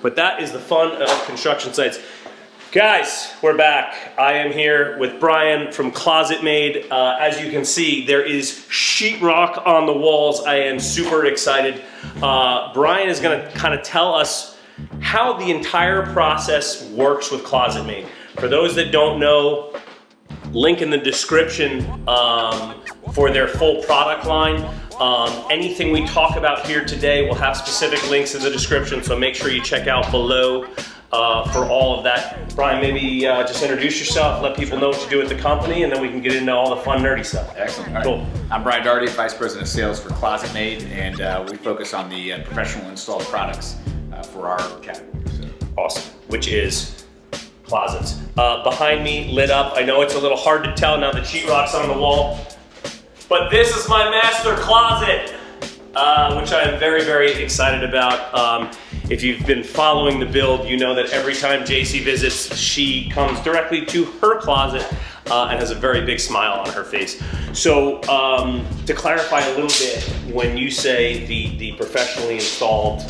But that is the fun of construction sites. Guys, we're back. I am here with Brian from ClosetMaid. As you can see, there is sheetrock on the walls. I am super excited. Brian is gonna kind of tell us how the entire process works with ClosetMaid. For those that don't know, link in the description for their full product line. Anything we talk about here today will have specific links in the description, so make sure you check out below for all of that. Brian, maybe just introduce yourself, let people know what you do at the company, and then we can get into all the fun, nerdy stuff. Excellent. All Cool. right. I'm Brian Darty, Vice President of Sales for ClosetMaid, and we focus on the professional installed products for our category. So. Awesome, which is closets. Behind me, lit up. I know it's a little hard to tell now that sheetrock's on the wall, but this is my master closet, which I am very, very excited about. If you've been following the build, you know that every time JC visits, she comes directly to her closet and has a very big smile on her face. So to clarify a little bit, when you say the professionally installed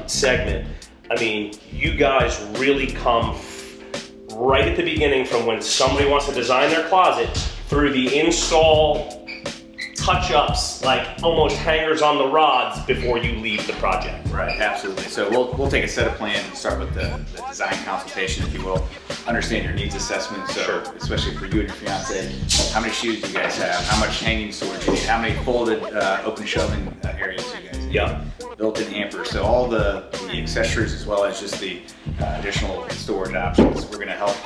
segment, I mean, you guys really come right at the beginning from when somebody wants to design their closet through the install touch-ups, like almost hangers on the rods before you leave the project. Right, absolutely. So we'll take a set of plans, start with the design consultation, if you will, understand your needs assessment. So Sure. especially for you and your fiance, how many shoes do you guys have? How much hanging storage you need? How many folded open shelving areas do you guys need? Yeah. Built-in hampers. So all the accessories as well as just the additional storage options. We're going to help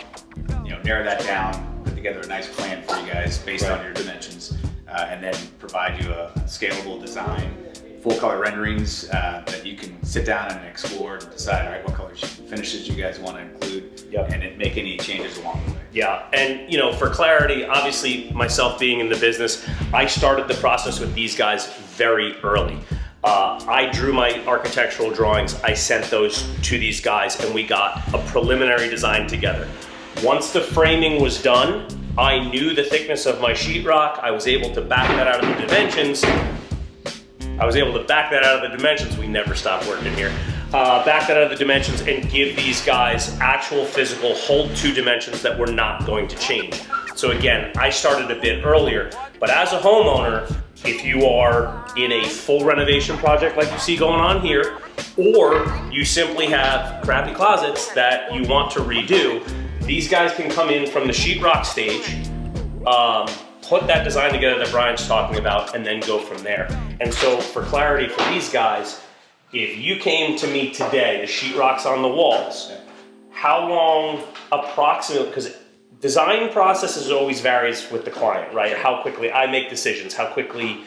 narrow that down, put together a nice plan for you guys based on your dimensions. And then provide you a scalable design, full color renderings that you can sit down and explore and decide, all right, what colors and finishes you guys want to include, and then make any changes along the way. Yeah, and for clarity, obviously myself being in the business, I started the process with these guys very early. I drew my architectural drawings, I sent those to these guys, and we got a preliminary design together. Once the framing was done, I knew the thickness of my sheetrock. I was able to back that out of the dimensions. We never stop working here. Back that out of the dimensions and give these guys actual physical hold-to dimensions that were not going to change. So again, I started a bit earlier, but as a homeowner, if you are in a full renovation project like you see going on here, or you simply have crappy closets that you want to redo, these guys can come in from the sheetrock stage, put that design together that Brian's talking about, and then go from there. And so for clarity for these guys, if you came to me today, the sheetrock's on the walls, how long approximately, because design processes always varies with the client, right? How quickly I make decisions, how quickly,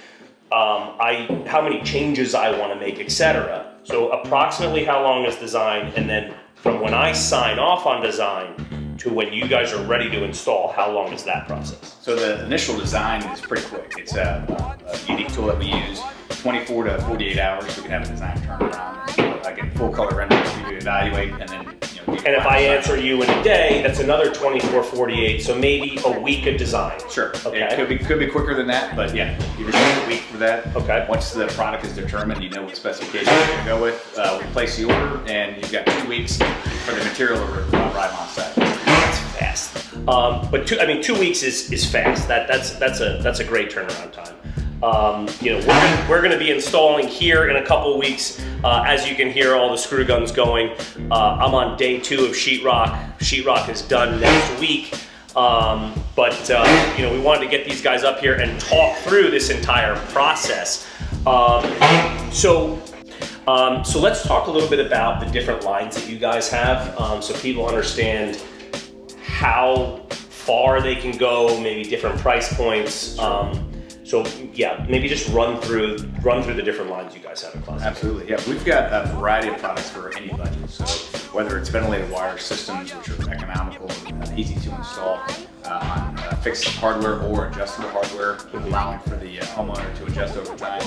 how many changes I want to make, etc. So approximately how long is design, and then from when I sign off on design to when you guys are ready to install, how long is that process? So the initial design is pretty quick. It's a unique tool that we use. 24 to 48 hours, we can have a design turnaround. I get full color renderings for you to evaluate, and then and if I answer you in a day, that's another 24, 48, so maybe a week of design. Sure. Okay. It could be quicker than that, but yeah, give yourself a week for that. Okay. Once the product is determined, you know what specifications you're going to go with. We place the order, and you've got 2 weeks for the material to arrive on site. That's fast. But 2 weeks is fast. That's a great turnaround time. We're going to be installing here in a couple weeks. As you can hear, all the screw guns going. I'm on day 2 of sheetrock. Sheetrock is done next week. But we wanted to get these guys up here and talk through this entire process. So let's talk a little bit about the different lines that you guys have, so people understand how far they can go, maybe different price points. So yeah, maybe just run through the different lines you guys have in ClosetMaid. Absolutely, yeah. We've got a variety of products for any budget. So whether it's ventilated wire systems, which are economical and easy to install, on fixed hardware or adjustable hardware, allowing for the homeowner to adjust over time,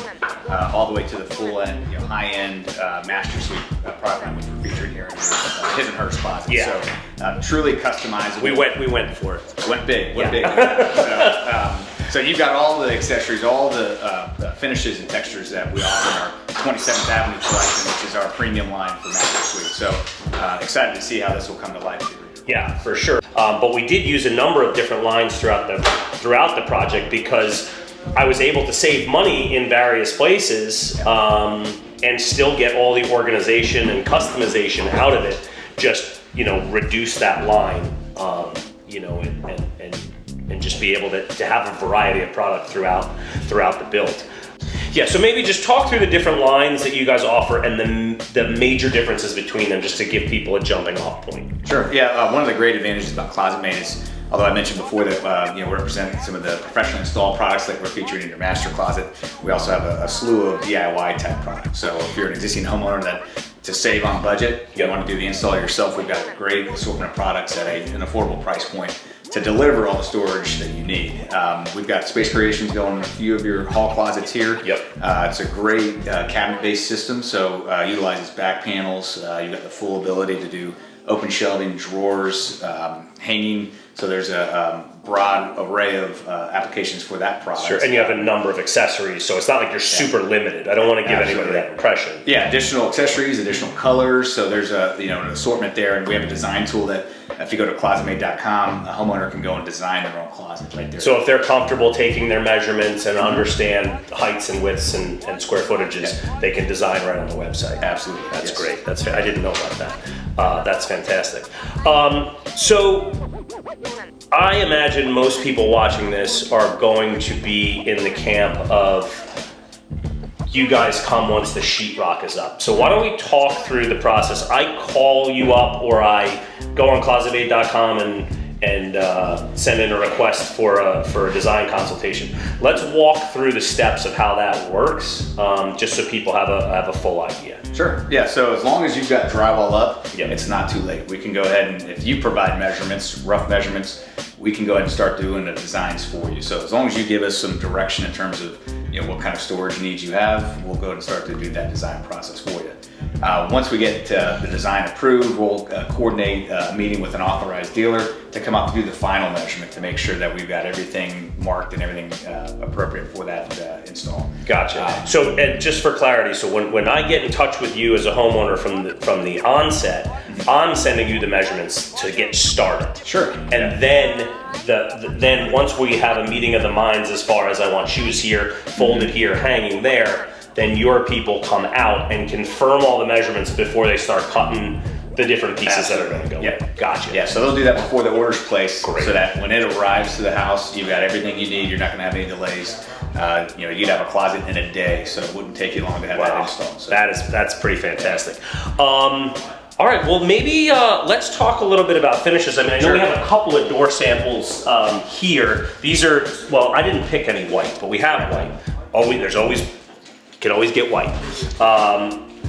all the way to the full end, high-end master suite product line, which we're featuring here in his and hers closet. Yeah. So truly customizable. We went for it. Went big. Yeah. Big. So, So you've got all the accessories, all the finishes and textures that we offer in our 27th Avenue collection, which is our premium line for Master Suite. So excited to see how this will come to life here. Yeah, for sure. But we did use a number of different lines throughout the project because I was able to save money in various places and still get all the organization and customization out of it. Just, you know, reduce that line, you know, and just be able to have a variety of product throughout the build. Yeah, so maybe just talk through the different lines that you guys offer and the major differences between them, just to give people a jumping off point. Sure. Yeah. One of the great advantages about ClosetMaid is, although I mentioned before that you know, we're representing some of the professionally installed products that we're featuring in your master closet, we also have a slew of DIY type products. So if you're an existing homeowner that to save on budget, you want to do the install yourself, we've got a great assortment of products at an affordable price point to deliver all the storage that you need. We've got space creations going in a few of your hall closets here. Yep. It's a great cabinet-based system, so utilizes back panels. You've got the full ability to do open shelving, drawers, hanging. So there's a broad array of applications for that product. Sure, and you have a number of accessories, so it's not like you're super limited. I don't want to give anybody that impression. Yeah, additional accessories, additional colors. So there's an assortment there, and we have a design tool that if you go to ClosetMaid.com, a homeowner can go and design their own closet right there. So if they're comfortable taking their measurements and understand heights and widths and square footages, they can design right on the website. Absolutely, that's great. I didn't know about that. That's fantastic. So I imagine most people watching this are going to be in the camp of you guys come once the sheetrock is up. So why don't we talk through the process? I call you up or I go on ClosetMaid.com and send in a request for a design consultation. Let's walk through the steps of how that works, just so people have a full idea. Sure. Yeah. So as long as you've got drywall up, it's not too late. We can go ahead and if you provide measurements, rough measurements, we can go ahead and start doing the designs for you. So as long as you give us some direction in terms of what kind of storage needs you have, we'll go ahead and start to do that design process for you. Once we get the design approved, we'll coordinate a meeting with an authorized dealer to come out to do the final measurement to make sure that we've got everything marked and everything appropriate for that install. Gotcha. So, and just for clarity, so when I get in touch with you as a homeowner from the onset, I'm sending you the measurements to get started. Sure. And then once we have a meeting of the minds as far as I want shoes here, folded here, hanging there, then your people come out and confirm all the measurements before they start cutting the different pieces that are going to go. Yeah, gotcha. Yeah, so they'll do that before the order's placed, Great. so that when it arrives to the house, you've got everything you need. You're not going to have any delays. You'd have a closet in a day, so it wouldn't take you long to have that installed. So. That's pretty fantastic. All right, well maybe let's talk a little bit about finishes. I mean, I know we have a couple of door samples here. These are, well, I didn't pick any white, but we have white. You can always get white.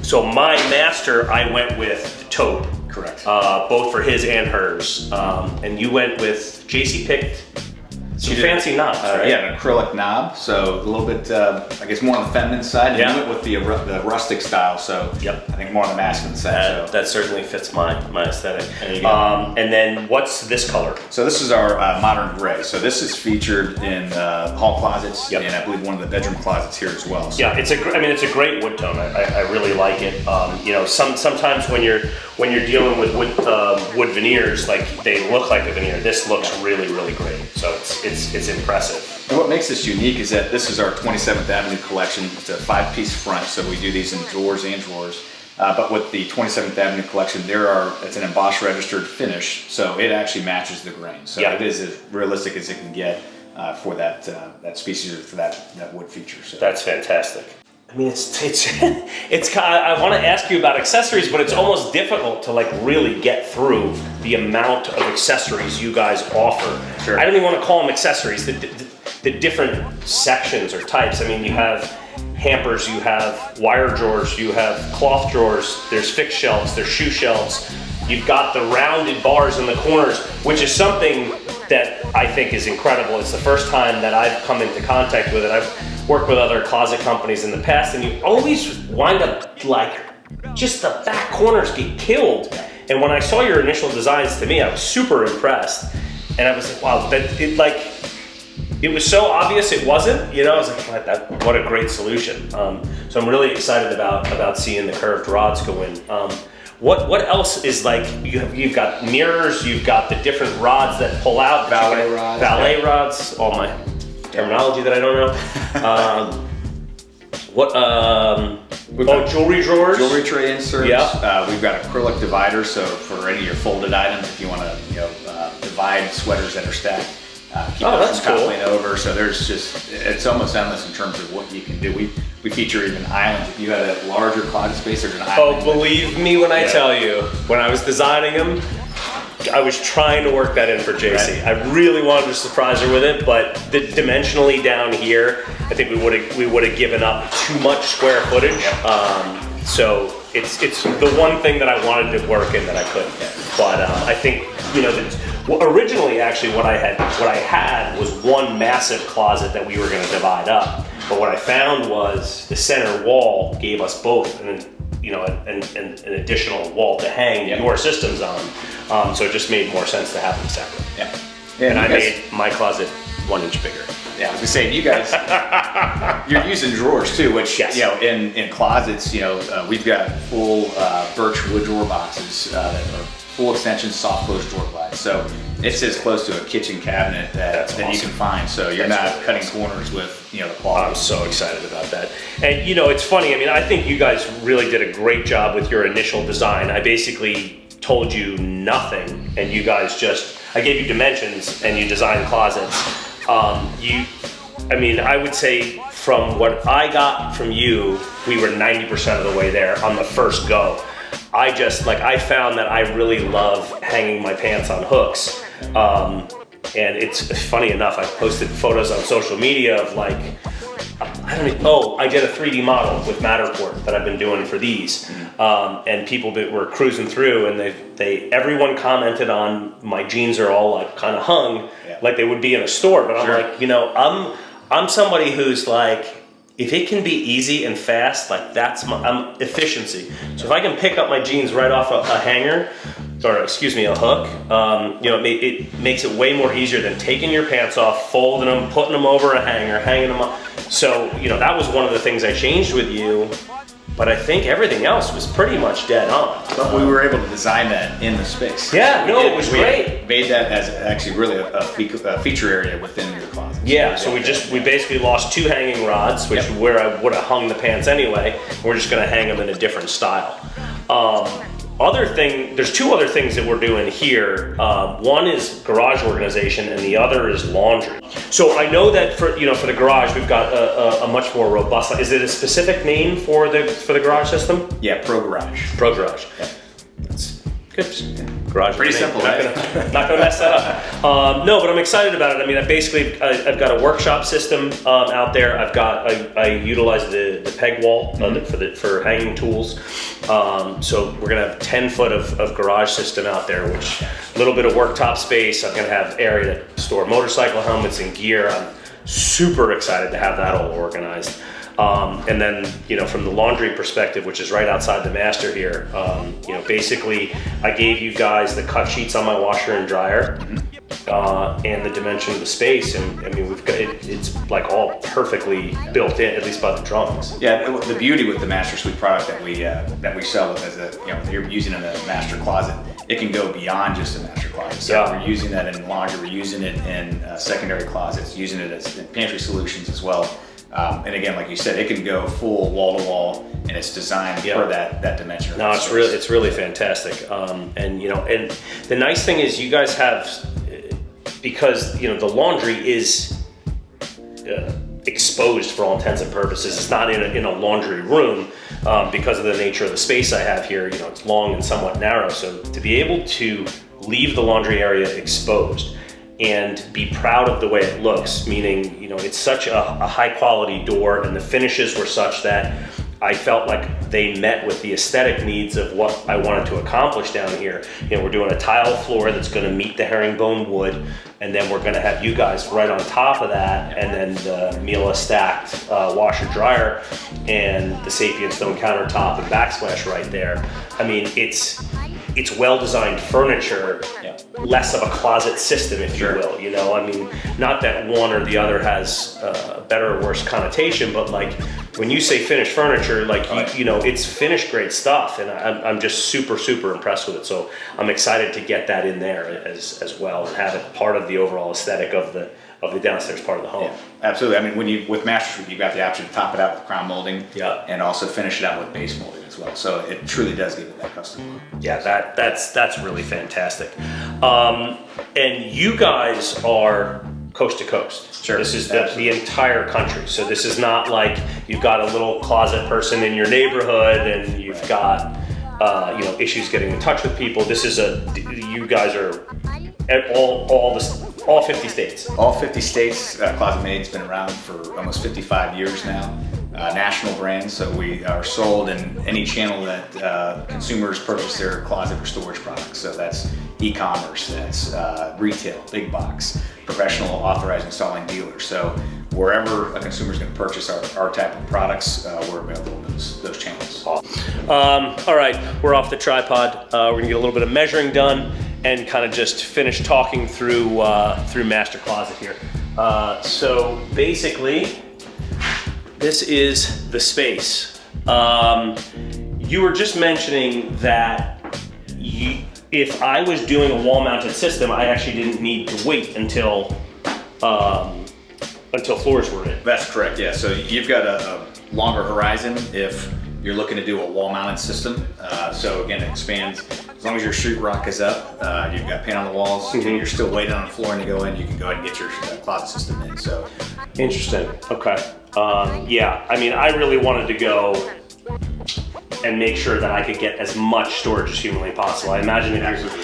So my master, I went with the taupe. Correct. Both for his and hers. And you went with, JC picked some fancy knobs, right? Yeah, an acrylic knob, so a little bit, I guess more on the feminine side. And you went with the rustic style, so I think more on the masculine side. That certainly fits my aesthetic. There you go. And then what's this color? So this is our modern gray. So this is featured in hall closets, and I believe one of the bedroom closets here as well. So. Yeah, it's a great wood tone. I really like it. Sometimes when you're dealing with wood veneers, like they look like a veneer. This looks really, really great. So it's impressive. And what makes this unique is that this is our 27th Avenue collection. It's a 5-piece front, so we do these in drawers and drawers. But with the 27th Avenue collection, it's an embossed registered finish, so it actually matches the grain. So it is as realistic as it can get for that species or for that wood feature. So. That's fantastic. I mean, it's I want to ask you about accessories, but it's almost difficult to like really get through the amount of accessories you guys offer. Sure. I don't even want to call them accessories. The different sections or types. I mean, you have hampers, you have wire drawers, you have cloth drawers, there's fixed shelves, there's shoe shelves. You've got the rounded bars in the corners, which is something that I think is incredible. It's the first time that I've come into contact with it. I've worked with other closet companies in the past, and you always wind up like just the back corners get killed. And when I saw your initial designs, to me, I was super impressed. And I was like, wow, it was so obvious it wasn't, you know, I was like, what a great solution. So I'm really excited about seeing the curved rods go in. What else is like, you've got mirrors, you've got the different rods that pull out. Valet rods, all my terminology that I don't know. Jewelry drawers. Jewelry tray inserts. Yeah. We've got acrylic dividers, so for any of your folded items, if you want to, divide sweaters that are stacked, keep that's them cool. toppling over. So there's just, it's almost endless in terms of what you can do. We feature even islands. If you had a larger closet space, there's an island. Oh, believe me when I tell you, when I was designing them, I was trying to work that in for JC. Right. I really wanted to surprise her with it, but dimensionally down here, I think we would have given up too much square footage. So it's the one thing that I wanted to work in that I couldn't. But I think originally actually what I had was one massive closet that we were going to divide up. But what I found was the center wall gave us both an additional wall to hang your systems on. So it just made more sense to have them separate. Yeah, and I made my closet 1 inch bigger. Yeah, I was gonna say, you guys, you're using drawers too, which, in closets, we've got full birch wood drawer boxes that are full extension, soft close drawer glides. So it's as close to a kitchen cabinet that you can find. So you're not cutting corners with, the quality. I'm so excited about that. And it's funny, I think you guys really did a great job with your initial design. I basically told you nothing and you guys I gave you dimensions and you designed closets. I would say from what I got from you, we were 90% of the way there on the first go. I found that I really love hanging my pants on hooks. And it's funny enough, I've posted photos on social media of I did a 3D model with Matterport that I've been doing for these. And people that were cruising through and everyone commented on my jeans are all kind of hung like they would be in a store. But I'm I'm somebody who's if it can be easy and fast, I'm efficiency. So if I can pick up my jeans right off a hanger, or a hook, it makes it way more easier than taking your pants off, folding them, putting them over a hanger, hanging them up. So, that was one of the things I changed with you, but I think everything else was pretty much dead on. But we were able to design that in the space. Yeah, it was great. Made that as actually really a feature area within your closet. Yeah, so we basically lost 2 hanging rods, which where I would have hung the pants anyway. We're just gonna hang them in a different style. There's 2 other things that we're doing here. One is garage organization and the other is laundry. So I know that for the garage, we've got a much more robust, is it a specific name for the garage system? Yeah, Pro Garage. Pro Garage. Yeah. That's good. Garage. Pretty simple, not gonna mess that up. No, but I'm excited about it. I've got a workshop system out there. I utilize the peg wall for hanging tools. So we're gonna have 10 foot of garage system out there, which a little bit of worktop space. I'm gonna have area to store motorcycle helmets and gear. I'm super excited to have that all organized. And then, from the laundry perspective, which is right outside the master here, basically I gave you guys the cut sheets on my washer and dryer, and the dimension of the space. And we've got it's all perfectly built in, at least by the drawings. Yeah, the beauty with the Master Suite product that we sell as if you're using it in a master closet, it can go beyond just a master closet. So we're using that in laundry, we're using it in secondary closets, using it as in pantry solutions as well. And again, like you said, it can go full wall to wall, and it's designed for that dimension. No, it's really fantastic. And the nice thing is you guys have, because the laundry is exposed for all intents and purposes. It's not in a laundry room because of the nature of the space I have here. It's long and somewhat narrow. So to be able to leave the laundry area exposed and be proud of the way it looks, meaning, it's such a high quality door, and the finishes were such that I felt like they met with the aesthetic needs of what I wanted to accomplish down here. We're doing a tile floor that's gonna meet the herringbone wood, and then we're gonna have you guys right on top of that, and then the Miele stacked washer dryer and the Sapien stone countertop and backsplash right there. it's well-designed furniture, less of a closet system, if you will, you know? I mean, not that one or the other has a better or worse connotation, but like, when you say finished furniture, like, you know, it's finished grade stuff, and I'm just super, super impressed with it. So I'm excited to get that in there as well, and have it part of the overall aesthetic of the downstairs part of the home. Yeah, absolutely. I mean, with Master Suite, you've got the option to top it out with crown molding, and also finish it out with base molding as well. So it truly does give it that custom look. Yeah, that's really fantastic. And you guys are coast to coast. Sure. This is the entire country. So this is not like you've got a little closet person in your neighborhood and you've got you know, issues getting in touch with people. This is you guys are at all 50 states. All 50 states. ClosetMaid's been around for almost 55 years now. National brand, so we are sold in any channel that consumers purchase their closet or storage products. So that's e-commerce, that's retail, big box, professional authorized installing dealers. So wherever a consumer is going to purchase our type of products, we're available in those channels. All right, we're off the tripod. We're gonna get a little bit of measuring done and kind of just finish talking through Master Closet here. So basically, this is the space. You were just mentioning that if I was doing a wall-mounted system, I actually didn't need to wait until floors were in. That's correct, yeah. So you've got a longer horizon if you're looking to do a wall-mounted system. So again, it expands. As long as your sheetrock is up, you've got paint on the walls, and you're still waiting on the floor to go in, you can go ahead and get your closet system in. So interesting. Okay. Yeah, I mean, I really wanted to go and make sure that I could get as much storage as humanly possible. I imagine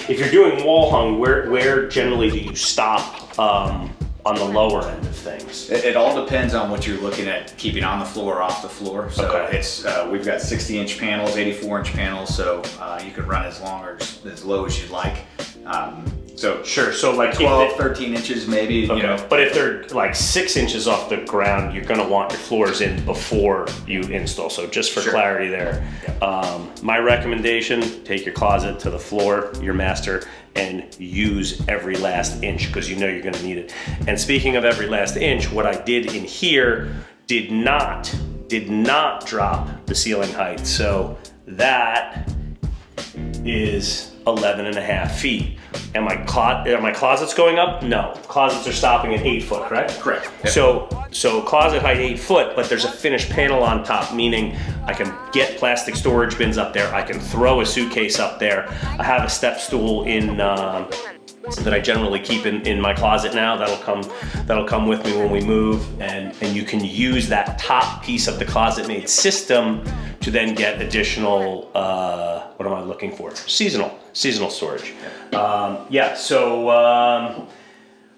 if you're doing wall hung, where generally do you stop on the lower end of things? It all depends on what you're looking at keeping on the floor or off the floor. So it's we've got 60-inch panels, 84-inch panels, so you can run as long or as low as you'd like. So sure, so like 12, 13 inches maybe, you know. But if they're like 6 inches off the ground, you're gonna want your floors in before you install. So just for clarity there. My recommendation, take your closet to the floor, your master, and use every last inch, because you know you're gonna need it. And speaking of every last inch, what I did in here did not drop the ceiling height. So that is 11.5 feet. Am my closets going up? No, closets are stopping at 8 foot, correct? Correct. Yep. So closet height 8 foot, but there's a finished panel on top, meaning I can get plastic storage bins up there. I can throw a suitcase up there. I have a step stool in that I generally keep in my closet now. That'll come with me when we move, and you can use that top piece of the ClosetMaid system to then get additional, what am I looking for? Seasonal storage. So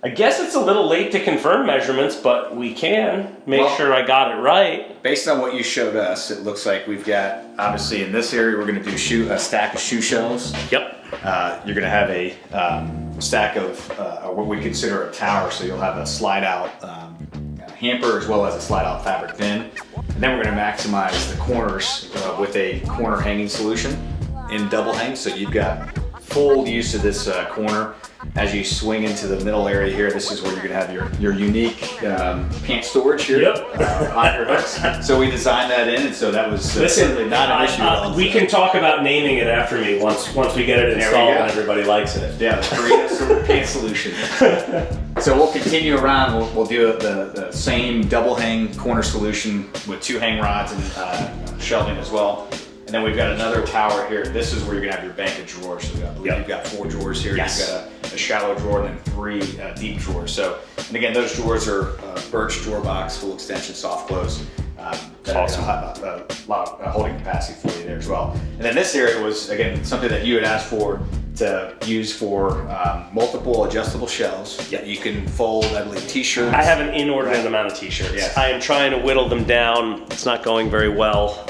I guess it's a little late to confirm measurements, but we can make sure I got it right. Based on what you showed us, it looks like we've got, obviously in this area, we're gonna do a stack of shoe shelves. Yep. You're gonna have a stack of what we consider a tower, so you'll have a slide out hamper as well as a slide out fabric bin. And then we're gonna maximize the corners with a corner hanging solution in double hang, so you've got full use of this corner. As you swing into the middle area here, this is where you're gonna have your unique pants storage here on your hooks. So we designed that in, and so that was certainly not an issue at all. We can talk about naming it after me once we get it installed and everybody likes it. Yeah, the Korea pants solution. So we'll continue around. We'll do the same double hang corner solution with 2 hang rods and shelving as well. And then we've got another tower here. This is where you're gonna have your bank of drawers. So I believe you've got 4 drawers here. Yes. You've got a shallow drawer and then 3 deep drawers. So, and again, those drawers are birch drawer box, full extension, soft close. Awesome. A lot of holding capacity for you there as well. And then this area was, again, something that you had asked for to use for multiple adjustable shelves. You can fold, I believe, t-shirts. I have an inordinate amount of t-shirts. Yes. I am trying to whittle them down. It's not going very well.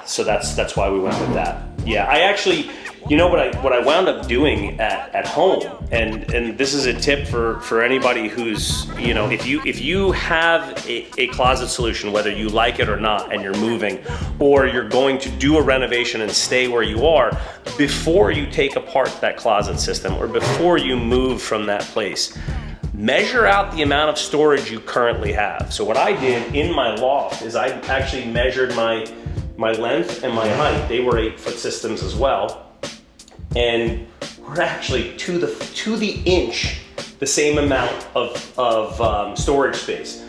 So that's why we went with that. Yeah, I actually, you know what I wound up doing at home, and this is a tip for anybody who's, you know, if you have a closet solution, whether you like it or not, and you're moving, or you're going to do a renovation and stay where you are, before you take apart that closet system or before you move from that place, measure out the amount of storage you currently have. So what I did in my loft is I actually measured my length and my height. They were 8-foot systems as well. And we're actually to the inch, the same amount of storage space.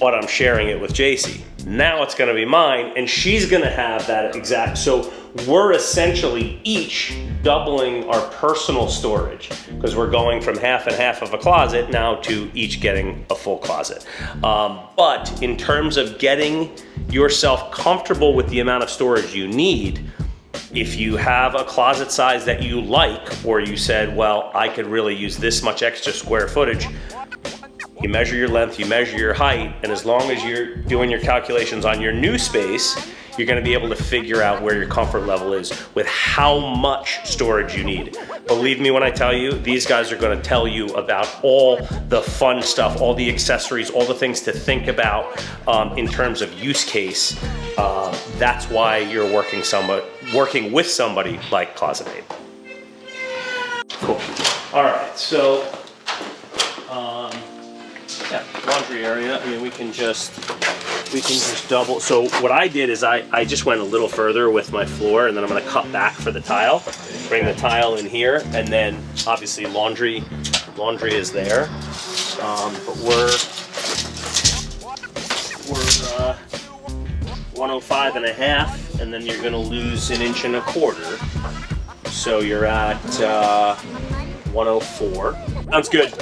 But I'm sharing it with JC. Now it's gonna be mine, and she's gonna have that exact, so we're essentially each doubling our personal storage because we're going from half and half of a closet now to each getting a full closet. But in terms of getting yourself comfortable with the amount of storage you need, if you have a closet size that you like, or you said, well, I could really use this much extra square footage, you measure your length, you measure your height, and as long as you're doing your calculations on your new space, you're gonna be able to figure out where your comfort level is with how much storage you need. Believe me when I tell you, these guys are gonna tell you about all the fun stuff, all the accessories, all the things to think about in terms of use case. That's why you're working with somebody like ClosetMaid. Cool. All right, so, yeah, laundry area. I mean, we can just double. So what I did is I just went a little further with my floor, and then I'm gonna cut back for the tile, bring the tile in here, and then obviously laundry is there. But we're 105.5, and then you're gonna lose 1.25 inches. So you're at 104. Sounds good.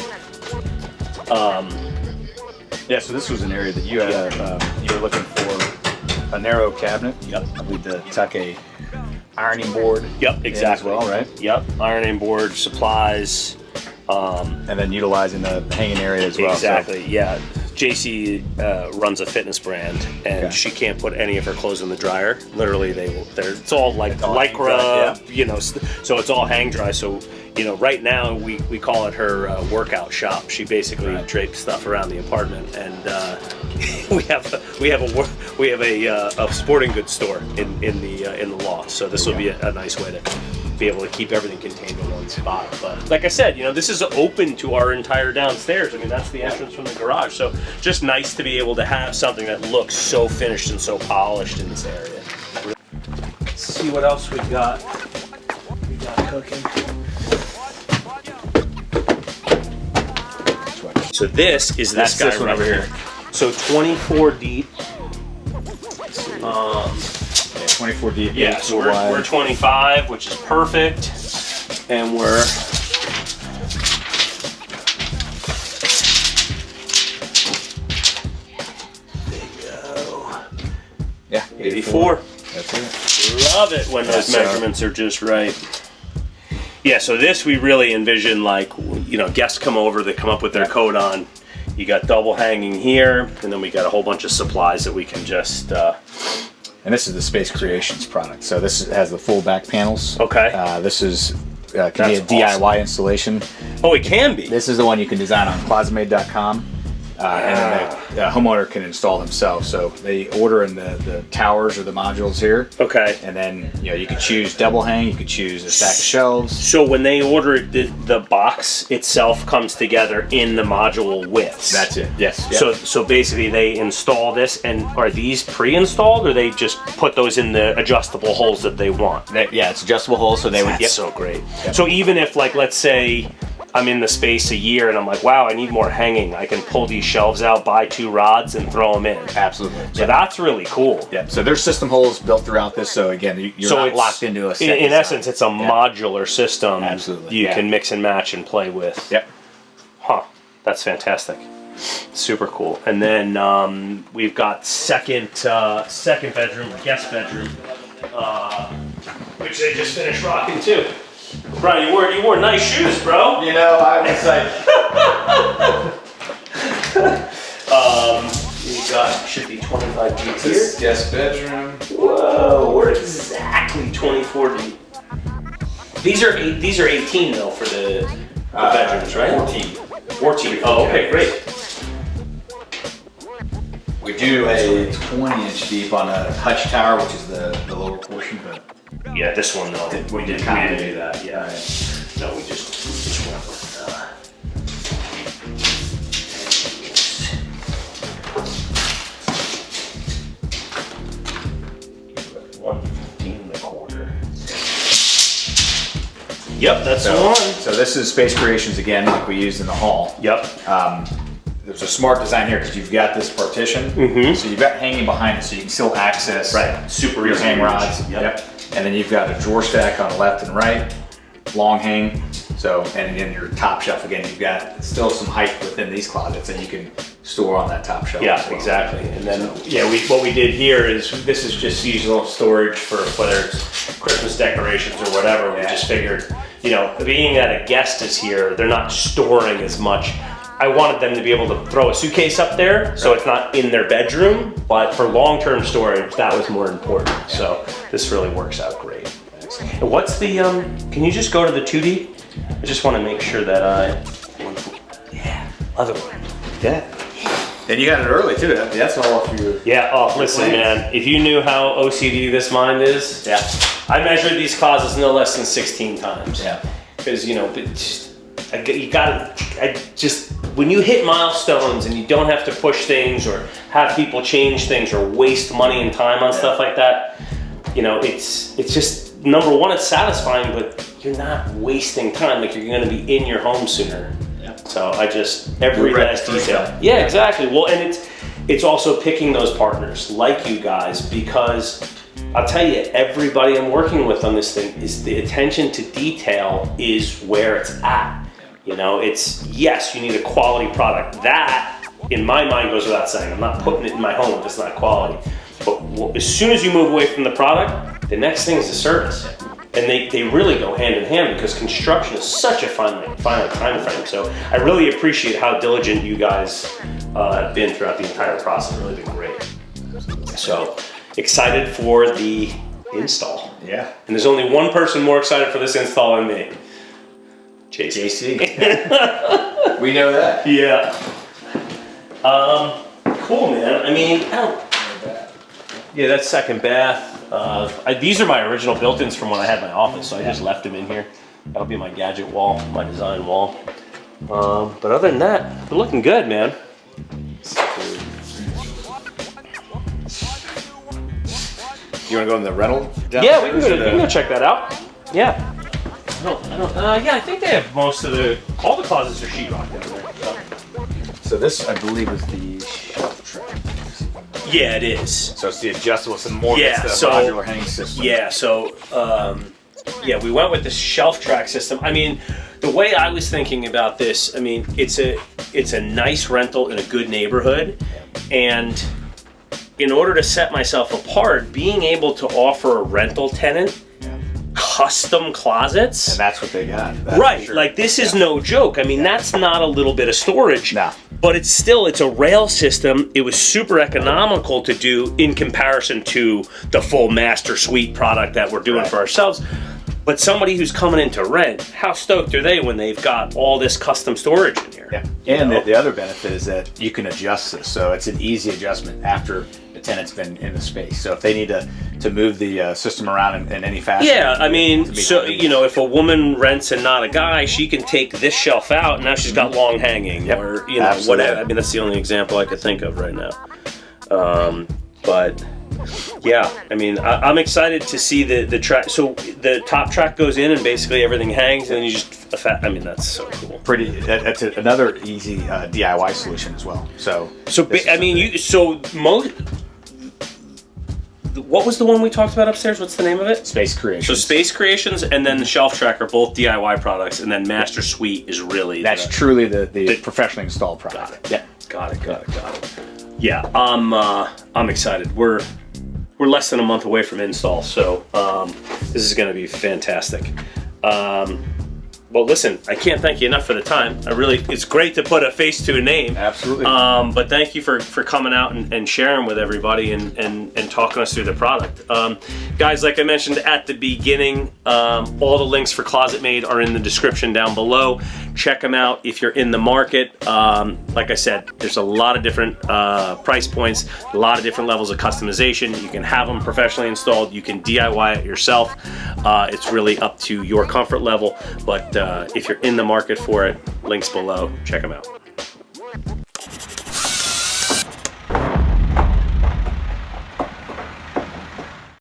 Yeah, so this was an area that you had, you were looking for a narrow cabinet. Yep. With the tuck a ironing board. Yep, exactly. As well, right? Yep, ironing board, supplies. And then utilizing the hanging area as well. Exactly, so. Yeah. JC runs a fitness brand, and Okay. she can't put any of her clothes in the dryer. Literally, it's all like It's all Lycra, hang dry, you know, so it's all hang dry. So, you know, right now we call it her workout shop. She basically drapes stuff around the apartment, and we have a sporting goods store in the loft. So this will be a nice way to be able to keep everything contained in one spot. But like I said, you know, this is open to our entire downstairs. I mean, that's the entrance from the garage. So just nice to be able to have something that looks so finished and so polished in this area. Let's see what else we got. We got cooking. So this is this guy right here. So 24 deep. 24 deep. Yeah, so we're 25, which is perfect, and we're there you go. Yeah, 84. That's it. Love it when those measurements are just right. Yeah, so this we really envision, like, you know, guests come over, they come up with their coat on. You got double hanging here, and then we got a whole bunch of supplies that we can just. And this is the Space Creations product. So this has the full back panels. Okay. This is can be a DIY installation. Oh, it can be. This is the one you can design on ClosetMaid.com. And then the homeowner can install themselves. So they order in the towers or the modules here. Okay. And then, you know, you could choose double hang, you could choose a stack of shelves. So when they order it, the box itself comes together in the module widths. That's it. Yes. Yep. So basically they install this, and are these pre-installed, or they just put those in the adjustable holes that they want? Yeah, it's adjustable holes, so they would. That's so great. Yep. So even if, like, let's say I'm in the space a year and I'm like, wow, I need more hanging, I can pull these shelves out, buy 2 rods, and throw them in. Absolutely. So that's really cool. Yeah. So there's system holes built throughout this. So again, you're not locked into a set. In essence, it's a modular system. Absolutely. You can mix and match and play with. Yep. Huh. That's fantastic. Super cool. And then we've got second bedroom, guest bedroom, which they just finished rocking too. Brian, you wore nice shoes, bro. You know, I was like, you got, should be 25 deep here. this guest bedroom. Whoa, we're exactly 24 deep. These are 18 though for the bedrooms, right? 14. Oh, okay, great. We do a 20-inch deep on a hutch tower, which is the lower portion, but Yeah, this one though. We didn't do that. Yeah. Right. No, we just went with. 115.25. Yep, that's the one. So this is Space Creations again, like we used in the hall. Yep. There's a smart design here because you've got this partition, so you've got hanging behind it, so you can still access Super your easy hang to reach. rods. Yep. And then you've got a drawer stack on the left and right, long hang. So, and then your top shelf again, you've got still some height within these closets that you can store on that top shelf. Yeah, as well. exactly. And then, what we did here is, this is just seasonal storage for whether it's Christmas decorations or whatever. We just figured, being that a guest is here, they're not storing as much. I wanted them to be able to throw a suitcase up there, so it's not in their bedroom, but for long-term storage, that was more important. So this really works out great. And what's the, can you just go to the 2D? I just want to make sure that other one. Yeah. And you got it early too. That's all of your. Yeah, listen, man, if you knew how OCD this mind is, I measured these closets no less than 16 times. Yeah. Because, when you hit milestones and you don't have to push things or have people change things or waste money and time on stuff like that, it's just, number one, it's satisfying, but you're not wasting time. Like, you're going to be in your home sooner. Yeah. So every last detail. Yeah, exactly. Well, and it's also picking those partners like you guys, because I'll tell you, everybody I'm working with on this thing is the attention to detail is where it's at. It's, yes, you need a quality product. That, in my mind, goes without saying. I'm not putting it in my home if it's not quality. But as soon as you move away from the product, the next thing is the service. And they really go hand in hand, because construction is such a finite time frame. So I really appreciate how diligent you guys have been throughout the entire process. It's really been great. So excited for the install. Yeah. And there's only one person more excited for this install than me. JC. We know that. Yeah. Cool, man. I mean, yeah, that's second bath. These are my original built-ins from when I had my office, so I just left them in here. That'll be my gadget wall, my design wall. But other than that, we're looking good, man. You want to go in the rental? Yeah, we can go check that out. Yeah. I think they have all the closets are sheetrock down there. So this, I believe, is the shelf track. Yeah, it is. So it's the adjustable, some more modular hanging system. Yeah, so we went with the shelf track system. I mean, the way I was thinking about this, I mean, it's a nice rental in a good neighborhood, and in order to set myself apart, being able to offer a rental tenant custom closets. And that's what they got. Right, sure. Like this is no joke. I mean, that's not a little bit of storage. No. But it's a rail system. It was super economical to do in comparison to the full master suite product that we're doing for ourselves. But somebody who's coming in to rent, how stoked are they when they've got all this custom storage in here? Yeah. And the other benefit is that you can adjust this. So it's an easy adjustment after the tenant's been in the space. So if they need to move the system around in any fashion. Yeah, I mean, so, if a woman rents and not a guy, she can take this shelf out and now she's got long hanging or, whatever. I mean, that's the only example I could think of right now. But yeah, I mean, I'm excited to see the track. So the top track goes in and basically everything hangs, and then you just, I mean, that's so cool. That's another easy DIY solution as well. What was the one we talked about upstairs? What's the name of it? Space Creations. So Space Creations and then the Shelf Track are both DIY products, and then Master Suite is really truly the professionally installed product. Got it. Yeah, I'm excited. We're less than a month away from install, so this is going to be fantastic. Well, listen, I can't thank you enough for the time. It's great to put a face to a name. Absolutely. But thank you for coming out and sharing with everybody and talking us through the product. Guys, like I mentioned at the beginning, all the links for ClosetMaid are in the description down below. check them out if you're in the market. Like I said, there's a lot of different price points, a lot of different levels of customization. You can have them professionally installed, you can DIY it yourself. It's really up to your comfort level, but if you're in the market for it, links below, check them out.